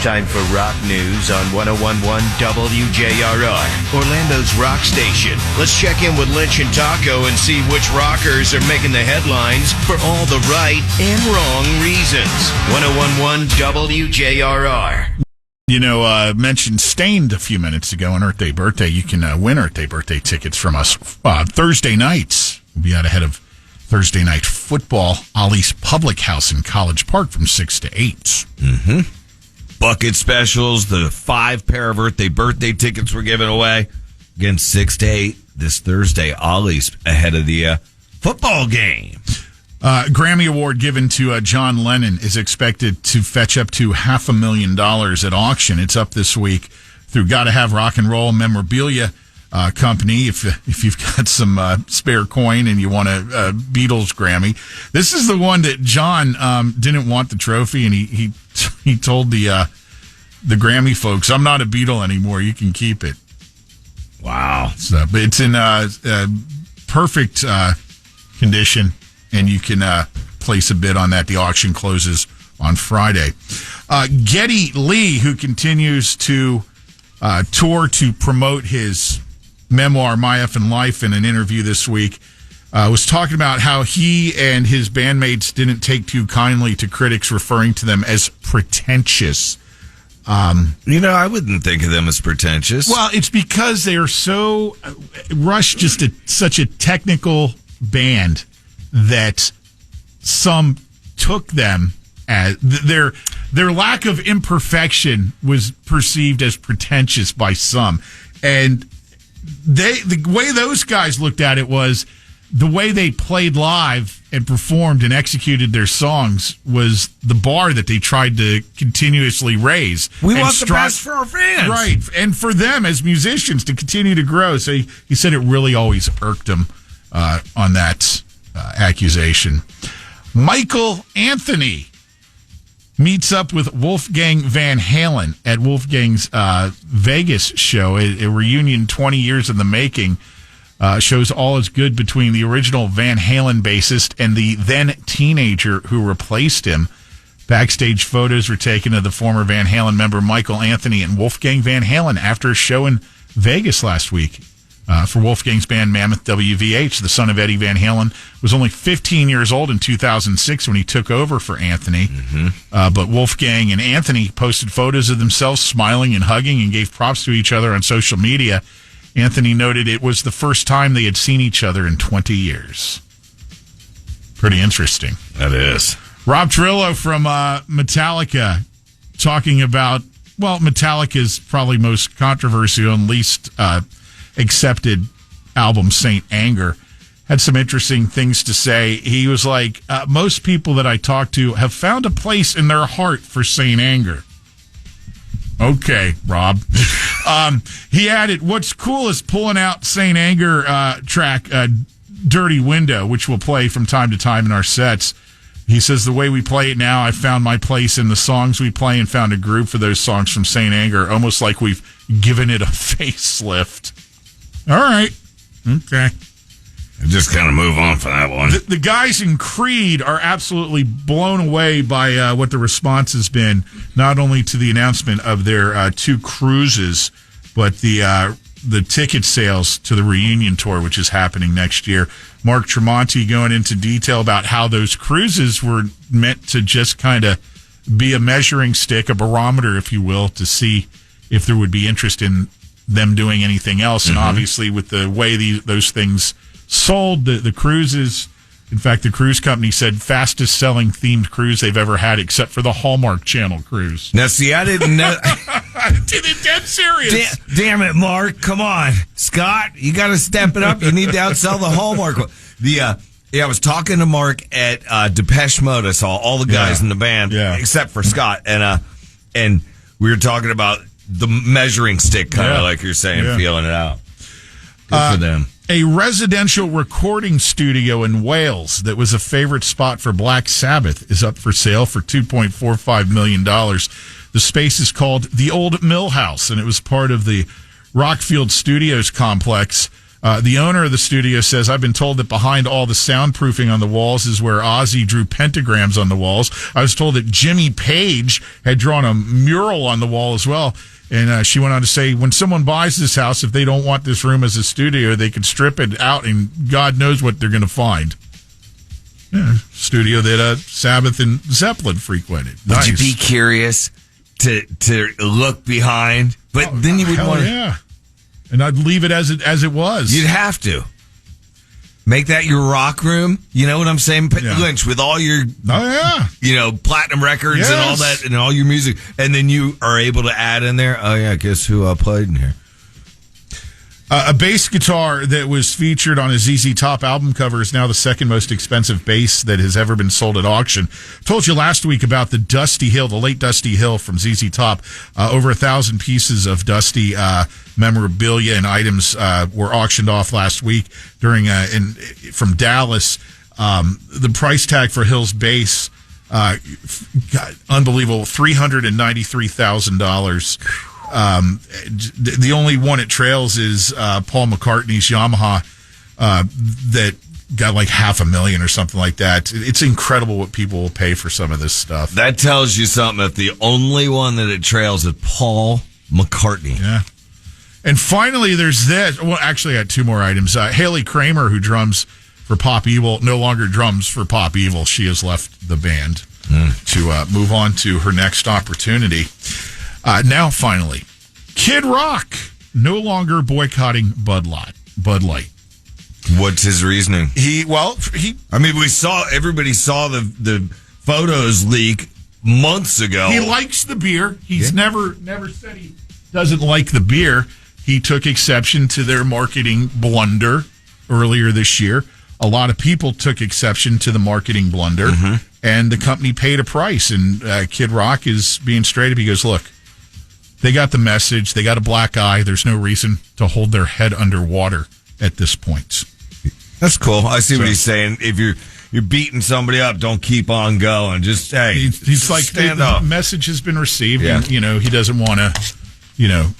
Time for rock news on 101.1 WJRR, Orlando's rock station. Let's check in with Lynch and Taco and see which rockers are making the headlines for all the right and wrong reasons. 101.1 WJRR. You know, mentioned Stained a few minutes ago on Earth Day Birthday. You can win Earth Day Birthday tickets from us Thursday nights. We'll be out ahead of Thursday night football, Ollie's Public House in College Park from 6 to 8. Mm-hmm. Bucket specials, the 5 pair of Earth Day Birthday tickets we're giving away. Again, 6 to 8 this Thursday, Ollie's ahead of the football game. Grammy Award given to John Lennon is expected to fetch up to $500,000 at auction. It's up this week through Gotta Have Rock and Roll Memorabilia Company. If you've got some spare coin and you want a Beatles Grammy, this is the one that John didn't want the trophy, and he told the Grammy folks, "I'm not a Beatle anymore. You can keep it." Wow! So, but it's in perfect condition. And you can place a bid on that. The auction closes on Friday. Geddy Lee, who continues to tour to promote his memoir, My Effin' Life, in an interview this week, was talking about how he and his bandmates didn't take too kindly to critics referring to them as pretentious. I wouldn't think of them as pretentious. Well, it's because they are so... Rush just such a technical band that some took them as their lack of imperfection was perceived as pretentious by some, and the way those guys looked at it was the way they played live and performed and executed their songs was the bar that they tried to continuously raise. We want the best for our fans, right, and for them as musicians to continue to grow. So he said it really always irked him on that accusation. Michael Anthony meets up with Wolfgang Van Halen at Wolfgang's Vegas show, a reunion 20 years in the making. Shows all is good between the original Van Halen bassist and the then teenager who replaced him. Backstage photos were taken of the former Van Halen member Michael Anthony and Wolfgang Van Halen after a show in Vegas last week. For Wolfgang's band Mammoth WVH, the son of Eddie Van Halen was only 15 years old in 2006 when he took over for Anthony. Mm-hmm. But Wolfgang and Anthony posted photos of themselves smiling and hugging and gave props to each other on social media. Anthony noted it was the first time they had seen each other in 20 years. Pretty interesting. That is. Rob Trillo from Metallica talking about, Metallica's probably most controversial and least accepted album, Saint Anger, had some interesting things to say. He was like, most people that I talk to have found a place in their heart for Saint Anger. Okay, Rob. He added, what's cool is pulling out Saint Anger track, Dirty Window, which we'll play from time to time in our sets. He says, the way we play it now, I found my place in the songs we play and found a groove for those songs from Saint Anger, almost like we've given it a facelift. All right. Okay. Just kind of move on for that one. The guys in Creed are absolutely blown away by what the response has been, not only to the announcement of their 2 cruises, but the ticket sales to the reunion tour, which is happening next year. Mark Tremonti going into detail about how those cruises were meant to just kind of be a measuring stick, a barometer, if you will, to see if there would be interest in them doing anything else. And obviously with the way those things sold, the cruises, in fact, the cruise company said fastest selling themed cruise they've ever had, except for the Hallmark Channel cruise. Now, see, I didn't know. Dead serious. Damn it, Mark. Come on. Scott, you got to step it up. You need to outsell the Hallmark. I was talking to Mark at Depeche Mode. I saw all the guys in the band, except for Scott. And we were talking about the measuring stick, kind of like you're saying, feeling it out. Good for them. A residential recording studio in Wales that was a favorite spot for Black Sabbath is up for sale for $2.45 million. The space is called the Old Mill House, and it was part of the Rockfield Studios complex The owner of the studio says, I've been told that behind all the soundproofing on the walls is where Ozzy drew pentagrams on the walls. I was told that Jimmy Page had drawn a mural on the wall as well. And she went on to say, when someone buys this house, if they don't want this room as a studio, they can strip it out and God knows what they're going to find. Yeah, studio that Sabbath and Zeppelin frequented. Nice. Would you be curious to look behind? But then you would want to... Yeah. And I'd leave it as it was. You'd have to. Make that your rock room. You know what I'm saying? Lynch, with all your platinum records and all that and all your music. And then you are able to add in there, guess who played in here? A bass guitar that was featured on a ZZ Top album cover is now the second most expensive bass that has ever been sold at auction. Told you last week about the Dusty Hill, the late Dusty Hill from ZZ Top. Over 1,000 pieces of Dusty memorabilia and items were auctioned off last week from Dallas. The price tag for Hill's bass, unbelievable, $393,000. The only one it trails is Paul McCartney's Yamaha that got like $500,000 or something like that. It's incredible what people will pay for some of this stuff. That tells you something. If the only one that it trails is Paul McCartney. Yeah. And finally, there's this. Well, actually, I had two more items. Haley Kramer, who drums for Pop Evil, no longer drums for Pop Evil. She has left the band to move on to her next opportunity. Now, finally, Kid Rock no longer boycotting Bud Light. What's his reasoning? Everybody saw the photos leak months ago. He likes the beer. He's never said he doesn't like the beer. He took exception to their marketing blunder earlier this year. A lot of people took exception to the marketing blunder, and the company paid a price. And Kid Rock is being straight up. He goes, look, they got the message. They got a black eye. There's no reason to hold their head underwater at this point. That's cool. I see what he's saying. If you're beating somebody up, don't keep on going. Just, hey, he's like, the message has been received, and, he doesn't want to,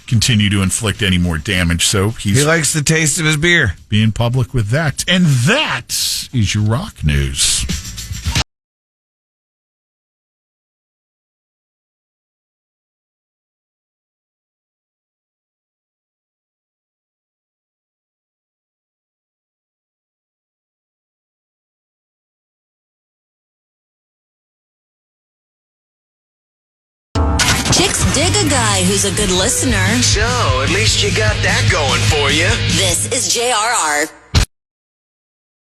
continue to inflict any more damage. So he likes the taste of his beer. Being public with that. And that is your rock news. Chicks dig a guy who's a good listener. So, at least you got that going for you. This is JRR.